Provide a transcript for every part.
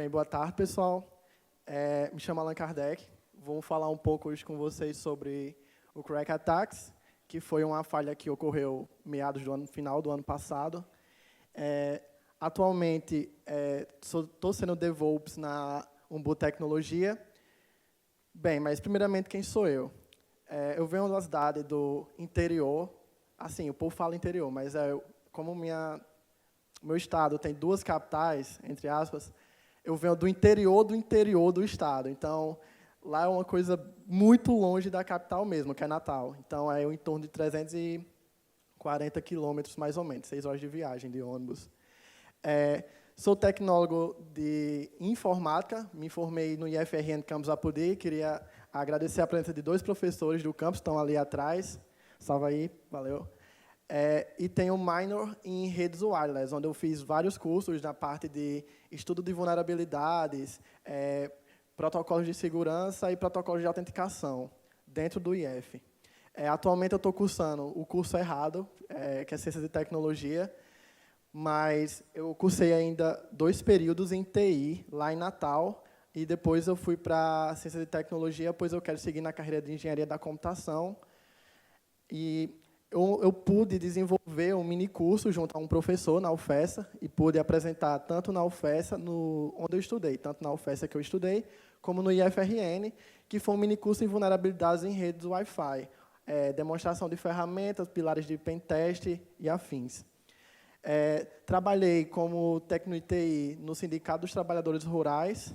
Bem, boa tarde, pessoal. Me chamo Allan Kardec. Vou falar um pouco hoje com vocês sobre o Crack Attacks, que foi uma falha que ocorreu final do ano passado. Atualmente, estou sendo DevOps na Umbu Tecnologia. Bem, mas primeiramente, quem sou eu? Eu venho da cidade do interior. Assim, o povo fala interior, mas como meu estado tem duas capitais, entre aspas, eu venho do interior do estado. Então, lá é uma coisa muito longe da capital mesmo, que é Natal. Então, é em torno de 340 quilômetros, mais ou menos, 6 horas de viagem de ônibus. Sou tecnólogo de informática, me formei no IFRN Campus Apodi. Queria agradecer a presença de 2 professores do campus, estão ali atrás. Salve aí, valeu. E tenho um minor em redes wireless, onde eu fiz vários cursos na parte de estudo de vulnerabilidades, protocolos de segurança e protocolos de autenticação, dentro do IF. Atualmente, eu estou cursando o curso errado, que é Ciências e Tecnologia, mas eu cursei ainda 2 períodos em TI, lá em Natal, e depois eu fui para Ciências e Tecnologia, pois eu quero seguir na carreira de Engenharia da Computação. E eu pude desenvolver um mini curso junto a um professor na UFESA e pude apresentar tanto na UFESA, onde eu estudei, tanto na UFESA que eu estudei, como no IFRN, que foi um mini curso em vulnerabilidades em redes Wi-Fi, demonstração de ferramentas, pilares de pentest e afins. Trabalhei como técnico de TI no Sindicato dos Trabalhadores Rurais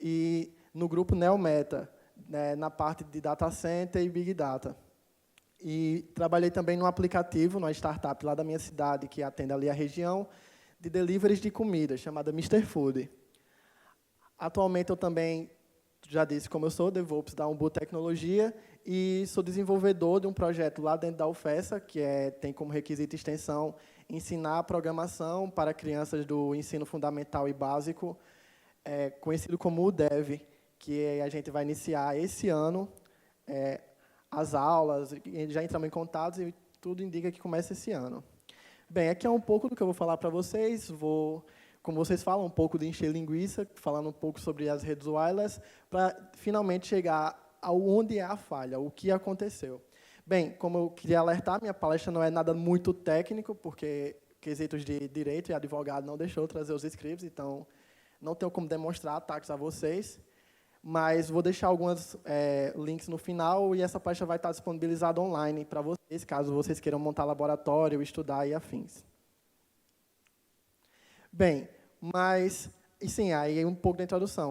e no grupo Neometa, na parte de Data Center e Big Data. E trabalhei também num aplicativo, numa startup lá da minha cidade, que atende ali a região, de deliveries de comida, chamada Mr. Food. Atualmente, eu também, já disse como eu sou, DevOps da Umbu Tecnologia, e sou desenvolvedor de um projeto lá dentro da UFESA, que tem como requisito extensão ensinar programação para crianças do ensino fundamental e básico, conhecido como UDEV, que a gente vai iniciar esse ano, as aulas, já entramos em contato e tudo indica que começa esse ano. Bem, aqui é um pouco do que eu vou falar para vocês. Como vocês falam, um pouco de encher linguiça, falando um pouco sobre as redes wireless, para finalmente chegar aonde é a falha, o que aconteceu. Bem, como eu queria alertar, minha palestra não é nada muito técnico, porque quesitos de direito e advogado não deixou trazer os scripts, então não tenho como demonstrar ataques a vocês. Mas vou deixar alguns links no final e essa palestra vai estar disponibilizada online para vocês, caso vocês queiram montar laboratório, estudar e afins. Bem, e sim, aí um pouco da introdução.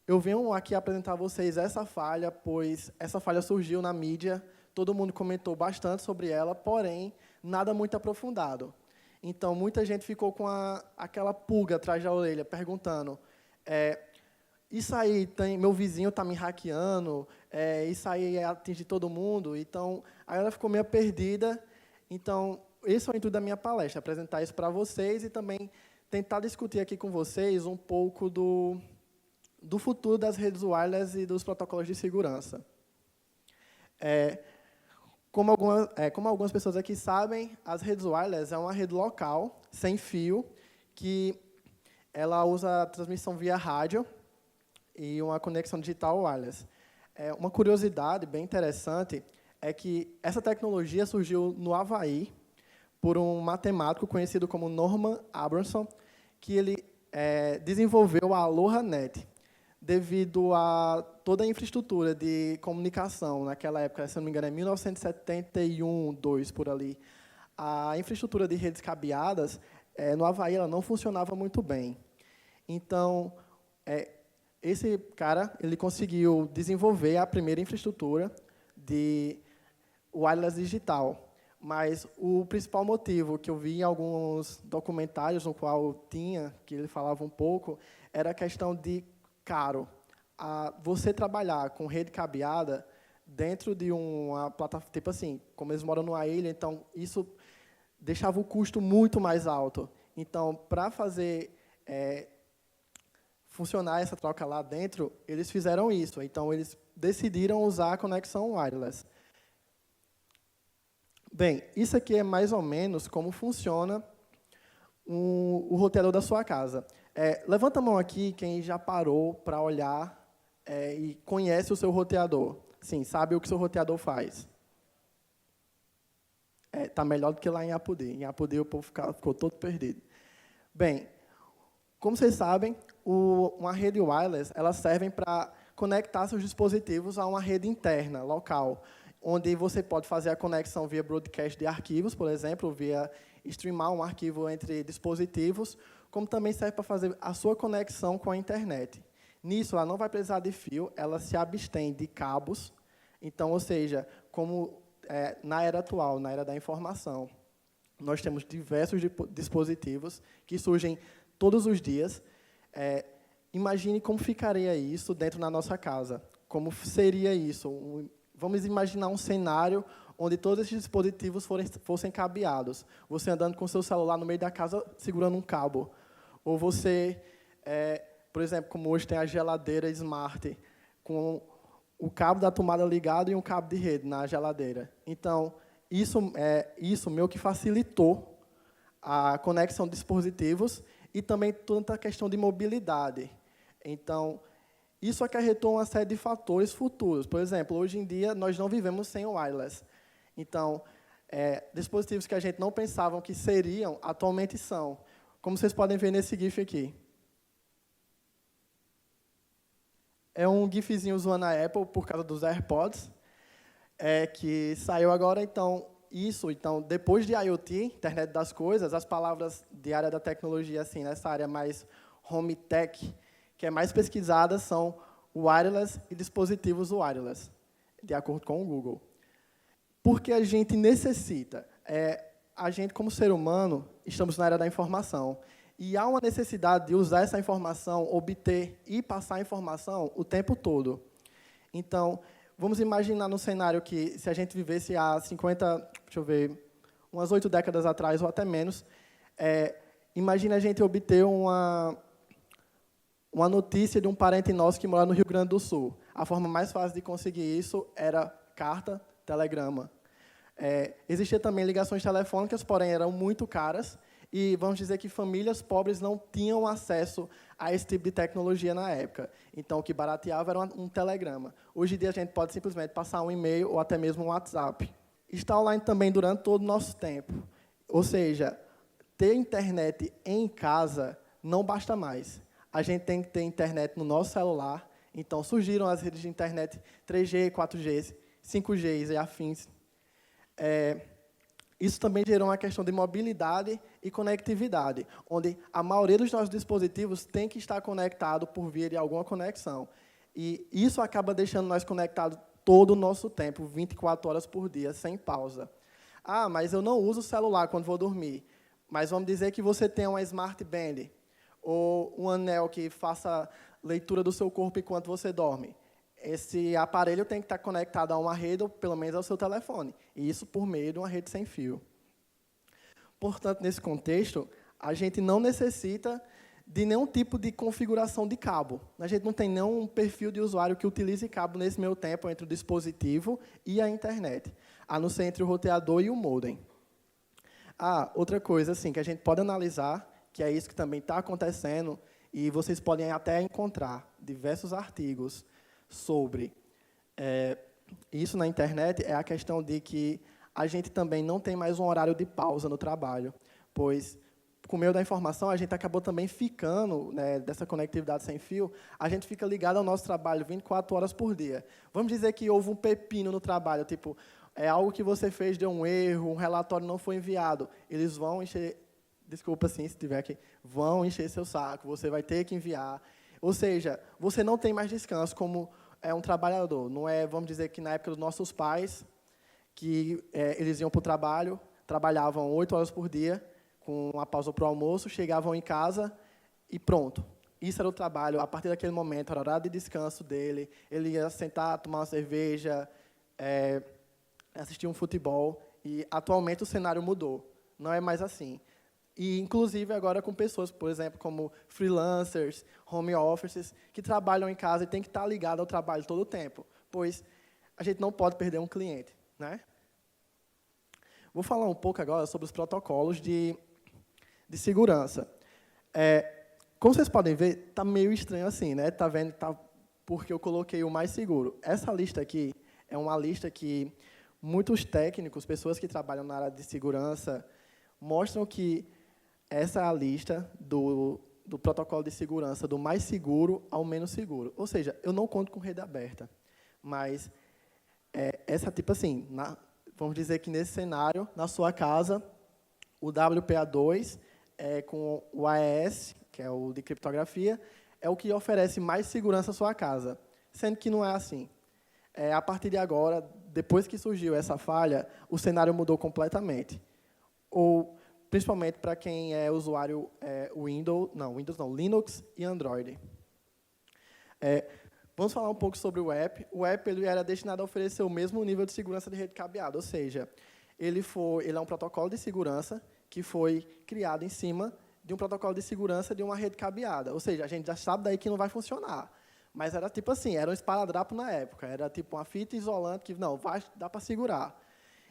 Eu venho aqui apresentar a vocês essa falha, pois essa falha surgiu na mídia, todo mundo comentou bastante sobre ela, porém, nada muito aprofundado. Então, muita gente ficou com aquela pulga atrás da orelha, perguntando... isso aí, meu vizinho está me hackeando, isso aí atinge todo mundo. Então, aí ela ficou meio perdida. Então, esse é o intuito da minha palestra, apresentar isso para vocês e também tentar discutir aqui com vocês um pouco do futuro das redes wireless e dos protocolos de segurança. Como algumas pessoas aqui sabem, as redes wireless é uma rede local, sem fio, que ela usa a transmissão via rádio, e uma conexão digital wireless. Uma curiosidade bem interessante é que essa tecnologia surgiu no Havaí por um matemático conhecido como Norman Abramson, que ele desenvolveu a AlohaNet, devido a toda a infraestrutura de comunicação naquela época, se não me engano, é 1971, 2 por ali. A infraestrutura de redes cabeadas no Havaí ela não funcionava muito bem. Então, esse cara ele conseguiu desenvolver a primeira infraestrutura de wireless digital. Mas o principal motivo que eu vi em alguns documentários no qual que ele falava um pouco, era a questão de caro. Você trabalhar com rede cabeada dentro de uma plataforma, tipo assim, como eles moram numa ilha, então isso deixava o custo muito mais alto. Então, para fazer funcionar essa troca lá dentro, eles fizeram isso. Então, eles decidiram usar a conexão wireless. Bem, isso aqui é mais ou menos como funciona o roteador da sua casa. Levanta a mão aqui quem já parou para olhar e conhece o seu roteador. Sim, sabe o que o seu roteador faz. Tá melhor do que lá em Apodi. Em Apodi o povo ficou todo perdido. Bem, como vocês sabem, uma rede wireless, elas servem para conectar seus dispositivos a uma rede interna, local, onde você pode fazer a conexão via broadcast de arquivos, por exemplo, via streamar um arquivo entre dispositivos, como também serve para fazer a sua conexão com a internet. Nisso, ela não vai precisar de fio, ela se abstém de cabos. Então, ou seja, como na era atual, na era da informação, nós temos diversos dispositivos que surgem todos os dias. Imagine como ficaria isso dentro da nossa casa. Como seria isso? Vamos imaginar um cenário onde todos esses dispositivos fossem cabeados. Você andando com o seu celular no meio da casa, segurando um cabo. Ou você, por exemplo, como hoje tem a geladeira Smart, com o cabo da tomada ligado e um cabo de rede na geladeira. Então, isso meio que facilitou a conexão de dispositivos e também toda a questão de mobilidade. Então, isso acarretou uma série de fatores futuros. Por exemplo, hoje em dia, nós não vivemos sem o wireless. Então, dispositivos que a gente não pensava que seriam, atualmente são. Como vocês podem ver nesse GIF aqui. É um GIFzinho zoando a Apple por causa dos AirPods, que saiu agora. Então, depois de IoT, Internet das Coisas, as palavras de área da tecnologia, assim, nessa área mais home tech, que é mais pesquisada, são wireless e dispositivos wireless, de acordo com o Google. Porque a gente necessita. A gente, como ser humano, estamos na era da informação. E há uma necessidade de usar essa informação, obter e passar a informação o tempo todo. Então, vamos imaginar no cenário que, se a gente vivesse há 50, umas 8 décadas atrás, ou até menos, imagine a gente obter uma notícia de um parente nosso que mora no Rio Grande do Sul. A forma mais fácil de conseguir isso era carta, telegrama. Existiam também ligações telefônicas, porém eram muito caras, e vamos dizer que famílias pobres não tinham acesso a esse tipo de tecnologia na época. Então, o que barateava era um telegrama. Hoje em dia, a gente pode simplesmente passar um e-mail ou até mesmo um WhatsApp. Está online também durante todo o nosso tempo. Ou seja, ter internet em casa não basta mais. A gente tem que ter internet no nosso celular. Então, surgiram as redes de internet 3G, 4G, 5G e afins. Isso também gerou uma questão de mobilidade e conectividade, onde a maioria dos nossos dispositivos tem que estar conectado por via de alguma conexão. E isso acaba deixando nós conectados todo o nosso tempo, 24 horas por dia, sem pausa. Ah, mas eu não uso o celular quando vou dormir. Mas vamos dizer que você tem uma Smart Band, ou um anel que faça leitura do seu corpo enquanto você dorme. Esse aparelho tem que estar conectado a uma rede, ou pelo menos ao seu telefone. E isso por meio de uma rede sem fio. Portanto, nesse contexto, a gente não necessita de nenhum tipo de configuração de cabo. A gente não tem nenhum perfil de usuário que utilize cabo nesse meio tempo entre o dispositivo e a internet, a não ser entre o roteador e o modem. Outra coisa assim, que a gente pode analisar, que é isso que também está acontecendo, e vocês podem até encontrar diversos artigos sobre isso na internet, é a questão de que a gente também não tem mais um horário de pausa no trabalho, pois, com o meio da informação, a gente acabou também ficando, dessa conectividade sem fio, a gente fica ligado ao nosso trabalho 24 horas por dia. Vamos dizer que houve um pepino no trabalho, tipo, algo que você fez deu um erro, um relatório não foi enviado, eles vão encher, desculpa assim, se tiver aqui, vão encher seu saco, você vai ter que enviar. Ou seja, você não tem mais descanso como um trabalhador. Não é, vamos dizer que na época dos nossos pais, que eles iam para o trabalho, trabalhavam 8 horas por dia, com uma pausa para o almoço, chegavam em casa e pronto. Isso era o trabalho. A partir daquele momento, era o horário de descanso dele, ele ia sentar, tomar uma cerveja, assistir um futebol, e atualmente o cenário mudou. Não é mais assim. E, inclusive, agora com pessoas, por exemplo, como freelancers, home offices, que trabalham em casa e têm que estar ligados ao trabalho todo o tempo, pois a gente não pode perder um cliente. Vou falar um pouco agora sobre os protocolos de segurança. Como vocês podem ver, está meio estranho assim, né? Tá vendo? Tá, porque eu coloquei o mais seguro. Essa lista aqui é uma lista que muitos técnicos, pessoas que trabalham na área de segurança, mostram que essa é a lista do protocolo de segurança do mais seguro ao menos seguro. Ou seja, eu não conto com rede aberta, mas essa tipo assim, vamos dizer que nesse cenário, na sua casa, o WPA2 com o AES, que é o de criptografia, é o que oferece mais segurança à sua casa, sendo que não é assim. A partir de agora, depois que surgiu essa falha, o cenário mudou completamente. Ou, principalmente para quem é usuário Windows não, Linux e Android. Vamos falar um pouco sobre o app. O app ele era destinado a oferecer o mesmo nível de segurança de rede cabeada, ou seja, ele é um protocolo de segurança que foi criado em cima de um protocolo de segurança de uma rede cabeada. Ou seja, a gente já sabe daí que não vai funcionar. Mas era tipo assim, era um esparadrapo na época. Era tipo uma fita isolante que, não, dá para segurar.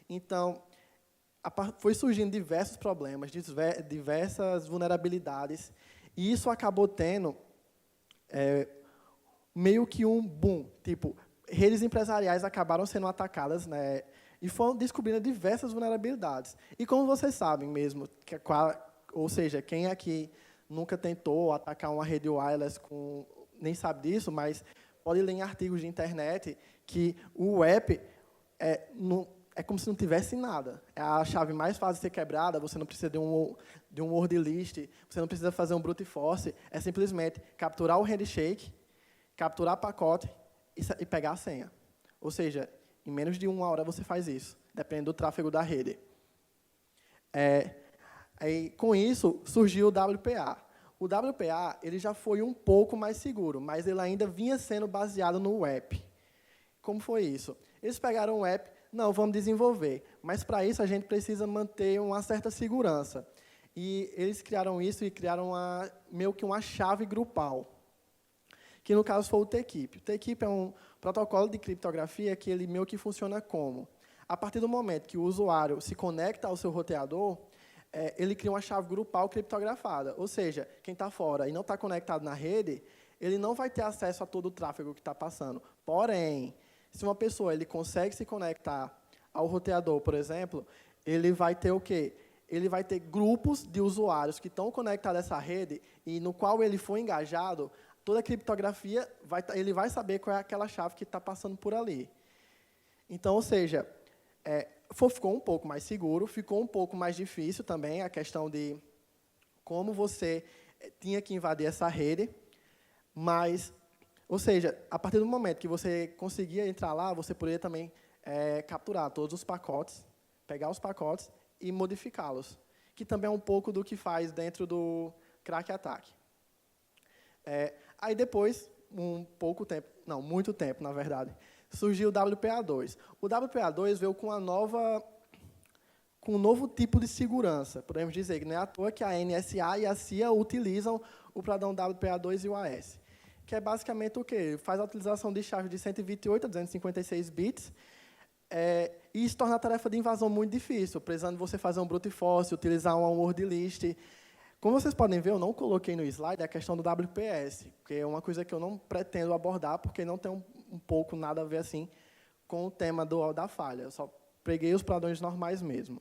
Então, foi surgindo diversos problemas, diversas vulnerabilidades. E isso acabou tendo meio que um boom. Tipo, redes empresariais acabaram sendo atacadas, né, e foram descobrindo diversas vulnerabilidades. E como vocês sabem mesmo, ou seja, quem aqui nunca tentou atacar uma rede wireless nem sabe disso, mas pode ler em artigos de internet que o app é como se não tivesse nada. É a chave mais fácil de ser quebrada, você não precisa de um word list, você não precisa fazer um brute force, é simplesmente capturar o handshake, capturar pacote e pegar a senha. Ou seja, em menos de 1 hora você faz isso, dependendo do tráfego da rede. Com isso, surgiu o WPA. O WPA ele já foi um pouco mais seguro, mas ele ainda vinha sendo baseado no app. Como foi isso? Eles pegaram o app, não, vamos desenvolver, mas para isso a gente precisa manter uma certa segurança. E eles criaram isso e criaram meio que uma chave grupal, que no caso foi o TKIP. O TKIP é um protocolo de criptografia que ele meio que funciona como? A partir do momento que o usuário se conecta ao seu roteador, ele cria uma chave grupal criptografada. Ou seja, quem está fora e não está conectado na rede, ele não vai ter acesso a todo o tráfego que está passando. Porém, se uma pessoa ele consegue se conectar ao roteador, por exemplo, ele vai ter o quê? Ele vai ter grupos de usuários que estão conectados a essa rede e no qual ele for engajado, toda a criptografia, ele vai saber qual é aquela chave que está passando por ali. Então, ou seja, ficou um pouco mais seguro, ficou um pouco mais difícil também a questão de como você tinha que invadir essa rede, mas, ou seja, a partir do momento que você conseguia entrar lá, você poderia também capturar todos os pacotes, pegar os pacotes e modificá-los, que também é um pouco do que faz dentro do Crack Attack. Aí depois, muito tempo, na verdade, surgiu o WPA2. O WPA2 veio com um novo tipo de segurança. Podemos dizer que não é à toa que a NSA e a CIA utilizam o padrão WPA2 e o AES, que é basicamente o quê? Faz a utilização de chaves de 128 a 256 bits, e isso torna a tarefa de invasão muito difícil, precisando você fazer um brute force, utilizar uma word list. Como vocês podem ver, eu não coloquei no slide a questão do WPS, que é uma coisa que eu não pretendo abordar, porque não tem um pouco nada a ver assim com o tema da falha. Eu só peguei os padrões normais mesmo.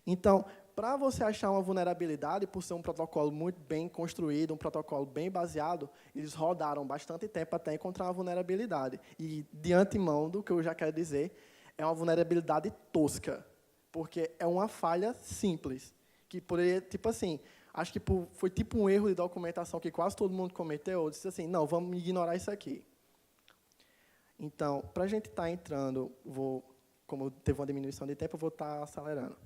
Então, para você achar uma vulnerabilidade, por ser um protocolo muito bem construído, um protocolo bem baseado, eles rodaram bastante tempo até encontrar uma vulnerabilidade. E, de antemão, do que eu já quero dizer, é uma vulnerabilidade tosca, porque é uma falha simples, que poderia, tipo assim, acho que foi tipo um erro de documentação que quase todo mundo cometeu, eu disse assim, não, vamos ignorar isso aqui. Então, para a gente estar entrando, como teve uma diminuição de tempo, eu vou estar acelerando.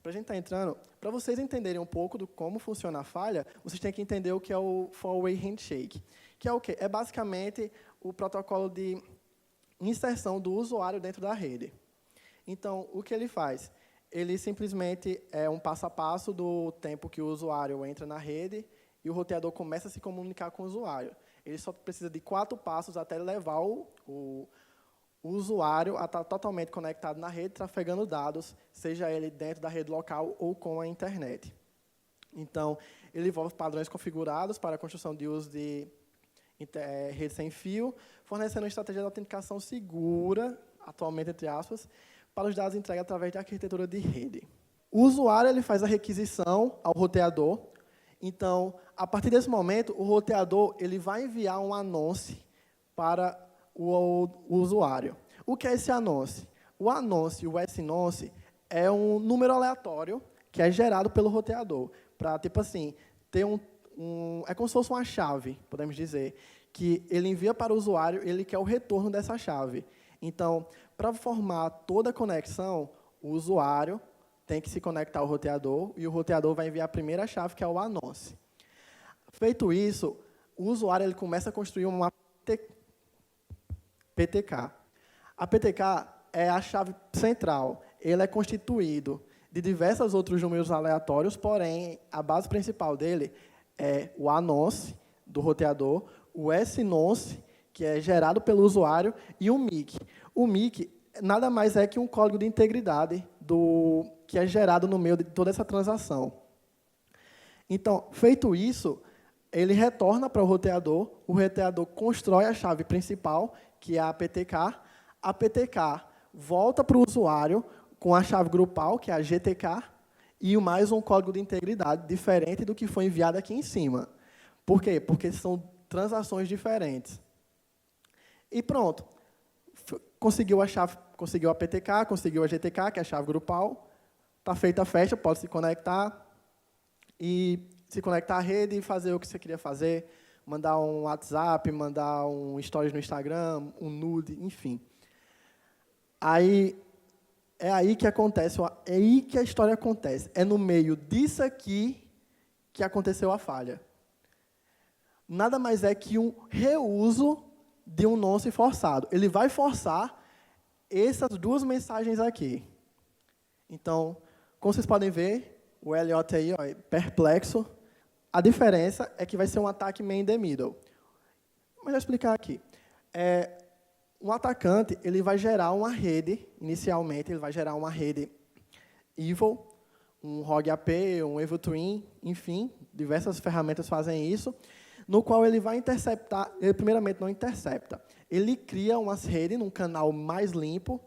Para a gente estar entrando, para vocês entenderem um pouco do como funciona a falha, vocês têm que entender o que é o four-way handshake, que é o quê? É basicamente o protocolo de inserção do usuário dentro da rede. Então, o que ele faz? Ele simplesmente é um passo a passo do tempo que o usuário entra na rede e o roteador começa a se comunicar com o usuário. Ele só precisa de 4 passos até levar o usuário a estar totalmente conectado na rede, trafegando dados, seja ele dentro da rede local ou com a internet. Então, Ele envolve padrões configurados para a construção de uso de rede sem fio, fornecendo uma estratégia de autenticação segura, atualmente, entre aspas, para os dados entregues através de arquitetura de rede. O usuário ele faz a requisição ao roteador. Então, a partir desse momento, o roteador ele vai enviar um anúncio para o usuário. O que é esse anúncio? O anúncio, o S-anúncio, é um número aleatório que é gerado pelo roteador, para, tipo assim, ter é como se fosse uma chave, podemos dizer, que ele envia para o usuário, ele quer o retorno dessa chave. Então, para formar toda a conexão, o usuário tem que se conectar ao roteador, e o roteador vai enviar a primeira chave, que é o anúncio. Feito isso, o usuário ele começa a construir uma PTK. A PTK é a chave central. Ele é constituído de diversos outros números aleatórios, porém, a base principal dele é o anúncio do roteador, o S-anúncio, que é gerado pelo usuário, e o MIC. O MIC nada mais é que um código de integridade que é gerado no meio de toda essa transação. Então, feito isso, ele retorna para o roteador constrói a chave principal, que é a PTK. A PTK volta para o usuário com a chave grupal, que é a GTK, e mais um código de integridade diferente do que foi enviado aqui em cima. Por quê? Porque são transações diferentes. E pronto. Conseguiu a chave, conseguiu a PTK, conseguiu a GTK, que é a chave grupal. Está feita a festa, pode se conectar à rede e fazer o que você queria fazer, mandar um WhatsApp, mandar um stories no Instagram, um nude, enfim. É aí que acontece, é aí que a história acontece. É no meio disso aqui que aconteceu a falha. Nada mais é que um reuso de um nonce forçado. Ele vai forçar essas duas mensagens aqui. Então, como vocês podem ver, o Elliot aí, ó, é perplexo. A diferença é que vai ser um ataque man in the middle. Mas eu vou explicar aqui. Um atacante ele vai gerar uma rede, inicialmente, ele vai gerar uma rede evil, um ROG AP, um Evil Twin, enfim, diversas ferramentas fazem isso, no qual ele vai interceptar, ele primeiramente não intercepta, ele cria umas redes num canal mais limpo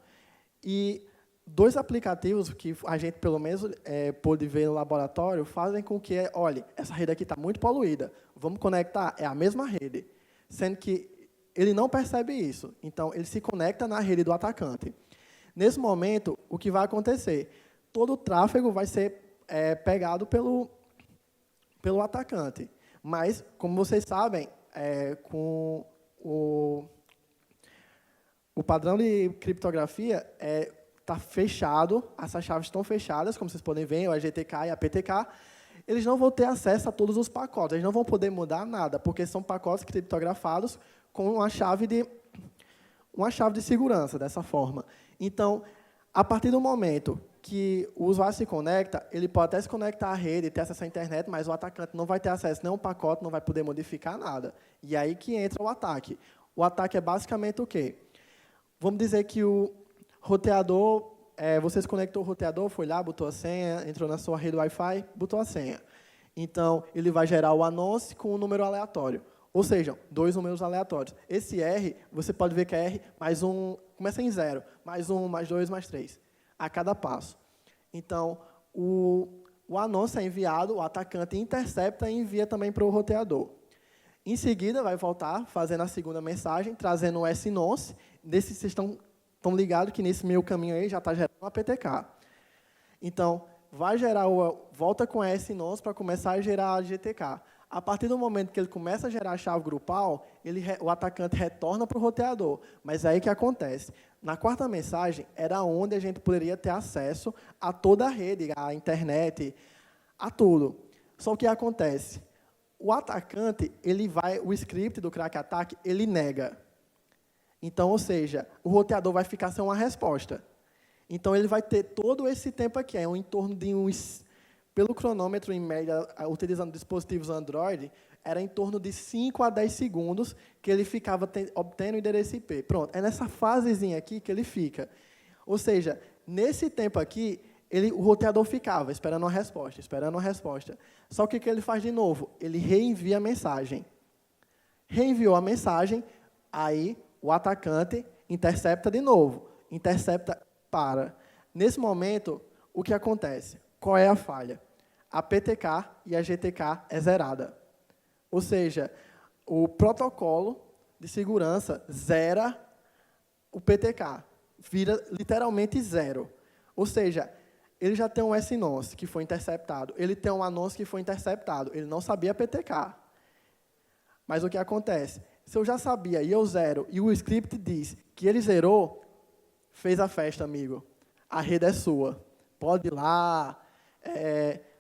e dois aplicativos que a gente, pelo menos, pôde ver no laboratório, fazem com que, olha, essa rede aqui está muito poluída, vamos conectar, é a mesma rede, sendo que ele não percebe isso, então ele se conecta na rede do atacante. Nesse momento, o que vai acontecer? Todo o tráfego vai ser pegado pelo atacante. Mas, como vocês sabem, com o padrão de criptografia está fechado, essas chaves estão fechadas, como vocês podem ver, a GTK e a PTK, eles não vão ter acesso a todos os pacotes, eles não vão poder mudar nada, porque são pacotes criptografados com uma chave de segurança, dessa forma. Então, a partir do momento que o usuário se conecta, ele pode até se conectar à rede, ter acesso à internet, mas o atacante não vai ter acesso a nenhum pacote, não vai poder modificar nada. E aí que entra o ataque. O ataque é basicamente o quê? Vamos dizer que o roteador, você se conectou ao roteador, foi lá, botou a senha, entrou na sua rede Wi-Fi, botou a senha. Então, ele vai gerar o anúncio com um número aleatório. Ou seja, dois números aleatórios. Esse R, você pode ver que é R mais um, começa em 0, mais 1, mais 2, mais 3, a cada passo. Então, o anúncio é enviado, o atacante intercepta e envia também para o roteador. Em seguida, vai voltar, fazendo a segunda mensagem, trazendo o S-nonce. Vocês estão ligados que nesse meio caminho aí já está gerando uma PTK. Então, vai gerar volta com S-nonce para começar a gerar a GTK. A partir do momento que ele começa a gerar a chave grupal, o atacante retorna para o roteador. Mas é aí que acontece. Na quarta mensagem, era onde a gente poderia ter acesso a toda a rede, a internet, a tudo. Só que o que acontece? O atacante, o script do crack attack, ele nega. Então, ou seja, o roteador vai ficar sem uma resposta. Então, ele vai ter todo esse tempo aqui, em torno de uns... Pelo cronômetro, em média, utilizando dispositivos Android, era em torno de 5 a 10 segundos que ele ficava obtendo o endereço IP. Pronto, é nessa fasezinha aqui que ele fica. Ou seja, nesse tempo aqui, o roteador ficava esperando uma resposta. Só que o que ele faz de novo? Ele reenvia a mensagem. Reenviou a mensagem, aí o atacante intercepta de novo. Intercepta, para. Nesse momento, o que acontece? Qual é a falha? A PTK e a GTK é zerada. Ou seja, o protocolo de segurança zera o PTK. Vira literalmente zero. Ou seja, ele já tem um SNONCE que foi interceptado. Ele tem um ANONCE que foi interceptado. Ele não sabia PTK. Mas o que acontece? Se eu já sabia e eu zero, e o script diz que ele zerou, fez a festa, amigo. A rede é sua. Pode ir lá,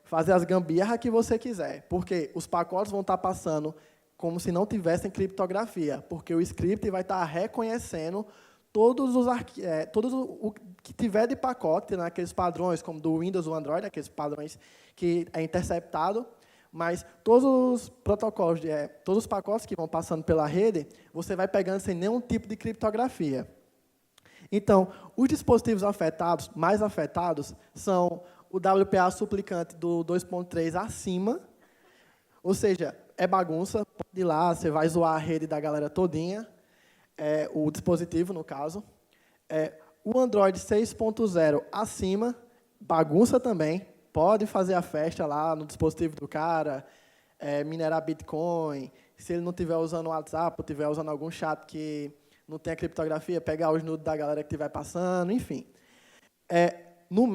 fazer as gambiarras que você quiser. Porque os pacotes vão estar passando como se não tivessem criptografia. Porque o script vai estar reconhecendo todos o que tiver de pacote, naqueles padrões, como do Windows ou Android, aqueles padrões que é interceptado, mas todos os protocolos, todos os pacotes que vão passando pela rede, você vai pegando sem nenhum tipo de criptografia. Então, os dispositivos afetados, mais afetados, são o WPA suplicante do 2.3 acima, ou seja, é bagunça, pode ir lá, você vai zoar a rede da galera todinha, o dispositivo, no caso. O Android 6.0 acima, bagunça também, pode fazer a festa lá no dispositivo do cara, minerar Bitcoin, se ele não estiver usando o WhatsApp, ou estiver usando algum chat que não tem a criptografia, pegar os nudes da galera que estiver passando, enfim. No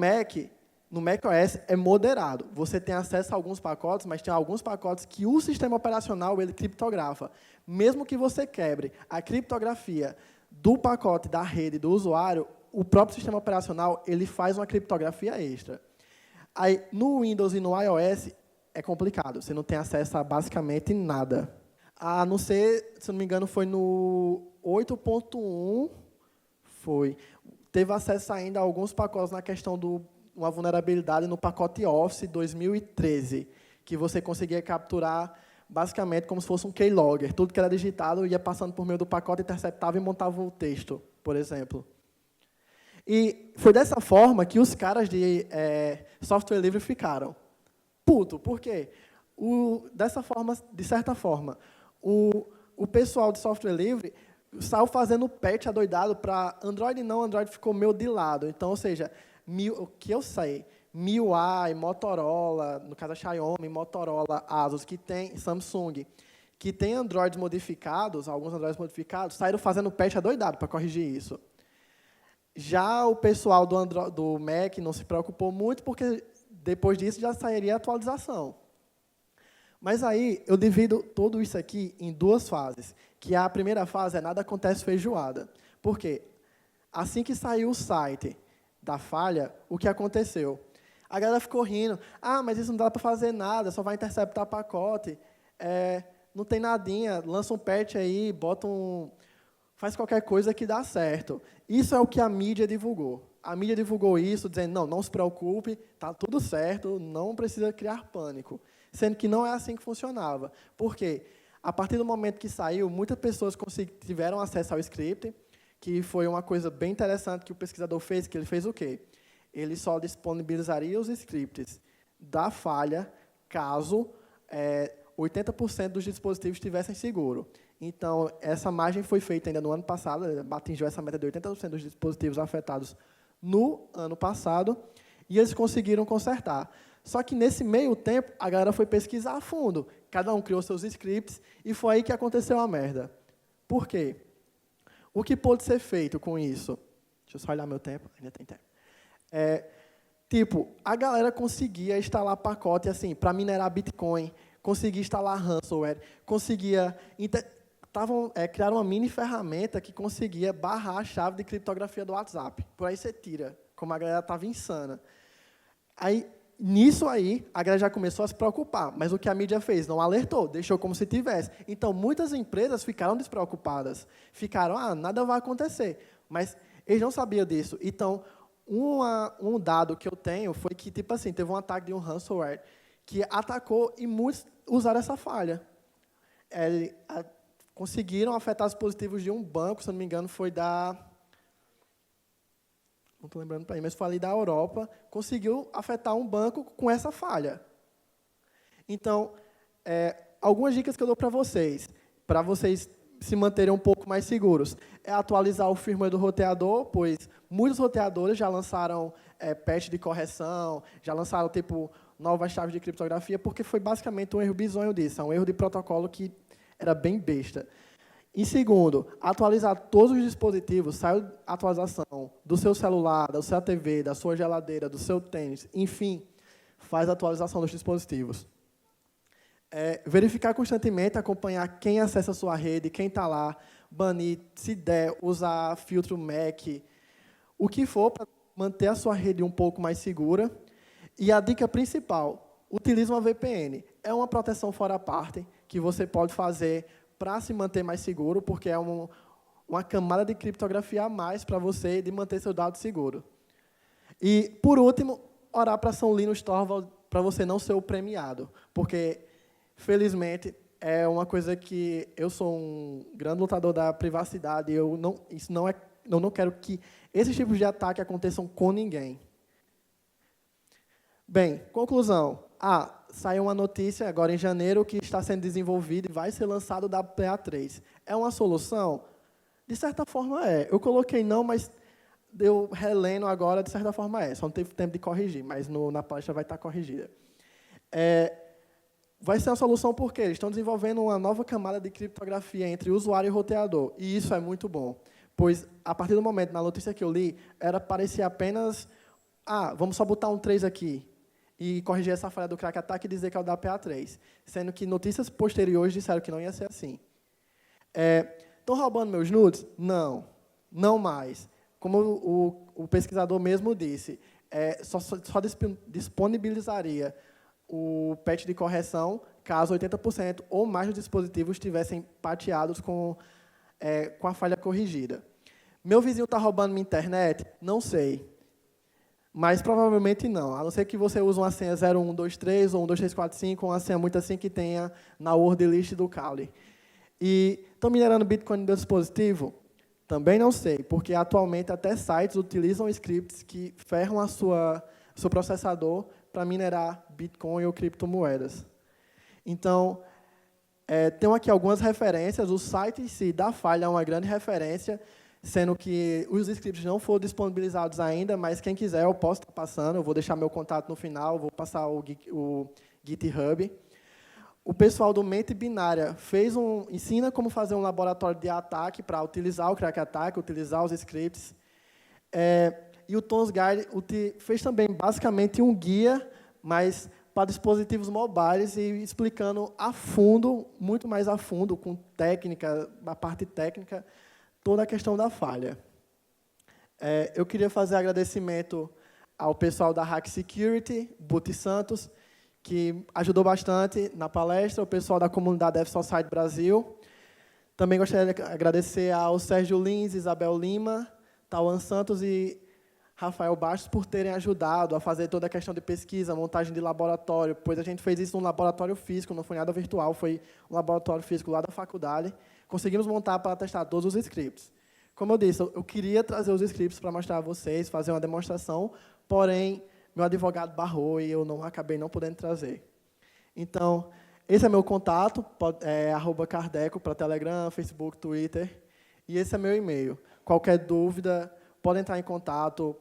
macOS é moderado. Você tem acesso a alguns pacotes, mas tem alguns pacotes que o sistema operacional ele criptografa. Mesmo que você quebre a criptografia do pacote da rede do usuário, o próprio sistema operacional ele faz uma criptografia extra. Aí, no Windows e no iOS, é complicado. Você não tem acesso a basicamente nada. A não ser, se não me engano, foi no 8.1, teve acesso ainda a alguns pacotes na questão de uma vulnerabilidade no pacote Office 2013, que você conseguia capturar basicamente como se fosse um keylogger. Tudo que era digitado ia passando por meio do pacote, interceptava e montava o texto, por exemplo. E foi dessa forma que os caras de software livre ficaram. Puto, por quê? Dessa forma, de certa forma, o pessoal de software livre saiu fazendo patch adoidado para Android não, Android ficou meio de lado. Então, ou seja, o que eu sei, MIUI, Motorola, no caso a Xiaomi, Motorola, Asus, Samsung, que tem Androids modificados, alguns Androids modificados, saíram fazendo patch adoidado para corrigir isso. Já o pessoal do Mac não se preocupou muito, porque depois disso já sairia a atualização. Mas aí eu divido tudo isso aqui em duas fases, que a primeira fase é nada acontece feijoada. Por quê? Assim que saiu o site da falha, o que aconteceu? A galera ficou rindo. Ah, mas isso não dá para fazer nada, só vai interceptar pacote. Não tem nadinha, lança um patch aí, faz qualquer coisa que dá certo. Isso é o que a mídia divulgou. A mídia divulgou isso, dizendo, não se preocupe, está tudo certo, não precisa criar pânico. Sendo que não é assim que funcionava. Por quê? A partir do momento que saiu, muitas pessoas tiveram acesso ao script, que foi uma coisa bem interessante que o pesquisador fez, que ele fez o quê? Ele só disponibilizaria os scripts da falha caso 80% dos dispositivos estivessem seguros. Então, essa margem foi feita ainda no ano passado, atingiu essa meta de 80% dos dispositivos afetados no ano passado, e eles conseguiram consertar. Só que, nesse meio tempo, a galera foi pesquisar a fundo. Cada um criou seus scripts, e foi aí que aconteceu a merda. Por quê? O que pode ser feito com isso? Deixa eu só olhar meu tempo, ainda tem tempo. A galera conseguia instalar pacote assim, para minerar Bitcoin, conseguia instalar ransomware, criaram uma mini ferramenta que conseguia barrar a chave de criptografia do WhatsApp. Por aí você tira, como a galera estava insana. Nisso aí, a galera já começou a se preocupar, mas o que a mídia fez? Não alertou, deixou como se tivesse. Então, muitas empresas ficaram despreocupadas. Ficaram, nada vai acontecer. Mas eles não sabiam disso. Então, um dado que eu tenho foi que, teve um ataque de um ransomware que atacou e muitos usaram essa falha. Conseguiram afetar os dispositivos de um banco, se não me engano, foi da não estou lembrando para aí, mas foi ali da Europa, conseguiu afetar um banco com essa falha. Então, algumas dicas que eu dou para vocês se manterem um pouco mais seguros, é atualizar o firmware do roteador, pois muitos roteadores já lançaram patch de correção, já lançaram tipo novas chaves de criptografia, porque foi basicamente um erro bizonho disso, um erro de protocolo que era bem besta. Em segundo, atualizar todos os dispositivos, saiu atualização do seu celular, da sua TV, da sua geladeira, do seu tênis, enfim, faz a atualização dos dispositivos. Verificar constantemente, acompanhar quem acessa a sua rede, quem está lá, banir, se der, usar filtro MAC, o que for para manter a sua rede um pouco mais segura. E a dica principal, utilize uma VPN. É uma proteção fora a parte que você pode fazer para se manter mais seguro, porque é uma camada de criptografia a mais para você de manter seu dado seguro. E, por último, orar para São Linus Torvalds para você não ser o premiado, porque, felizmente, é uma coisa que eu sou um grande lutador da privacidade, eu não quero que esses tipos de ataque aconteçam com ninguém. Bem, conclusão. Saiu uma notícia agora em janeiro que está sendo desenvolvido e vai ser lançado o WPA3. É uma solução? De certa forma é. Eu coloquei não, mas eu relendo agora, de certa forma é. Só não teve tempo de corrigir, mas na palestra vai estar corrigida. Vai ser uma solução porque eles estão desenvolvendo uma nova camada de criptografia entre usuário e roteador. E isso é muito bom, pois, a partir do momento, na notícia que eu li, parecia apenas, vamos só botar um 3 aqui, e corrigir essa falha do crack attack e dizer que é o da PA3, sendo que notícias posteriores disseram que não ia ser assim. Estão roubando meus nudes? Não, não mais. Como o pesquisador mesmo disse, só disponibilizaria o patch de correção caso 80% ou mais dos dispositivos estivessem pateados com a falha corrigida. Meu vizinho está roubando minha internet? Não sei. Mas provavelmente não, a não ser que você use uma senha 0123 ou 12345, ou uma senha muito assim que tenha na word list do Kali. E estão minerando Bitcoin no dispositivo? Também não sei, porque atualmente até sites utilizam scripts que ferram seu processador para minerar Bitcoin ou criptomoedas. Então, tenho aqui algumas referências. O site em si da falha é uma grande referência, sendo que os scripts não foram disponibilizados ainda, mas quem quiser eu posso estar passando, eu vou deixar meu contato no final, vou passar o GitHub. O pessoal do Mente Binária ensina como fazer um laboratório de ataque para utilizar o crack attack, utilizar os scripts. E o Tom's Guide fez também basicamente um guia, mas para dispositivos mobiles e explicando a fundo, muito mais a fundo, com técnica, a parte técnica, toda a questão da falha. Eu queria fazer agradecimento ao pessoal da Hack Security, Buti Santos, que ajudou bastante na palestra, o pessoal da comunidade Dev Society Brasil. Também gostaria de agradecer ao Sérgio Lins, Isabel Lima, Tauan Santos e Rafael Bastos por terem ajudado a fazer toda a questão de pesquisa, montagem de laboratório, pois a gente fez isso num laboratório físico, não foi nada virtual, foi um laboratório físico lá da faculdade. Conseguimos montar para testar todos os scripts. Como eu disse, eu queria trazer os scripts para mostrar a vocês, fazer uma demonstração, porém, meu advogado barrou e eu acabei não podendo trazer. Então, esse é meu contato, @cardeco para Telegram, Facebook, Twitter, e esse é meu e-mail. Qualquer dúvida, pode entrar em contato,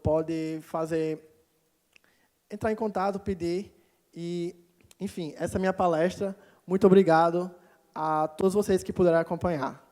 entrar em contato, pedir, e, enfim, essa é a minha palestra. Muito obrigado a todos vocês que puderam acompanhar.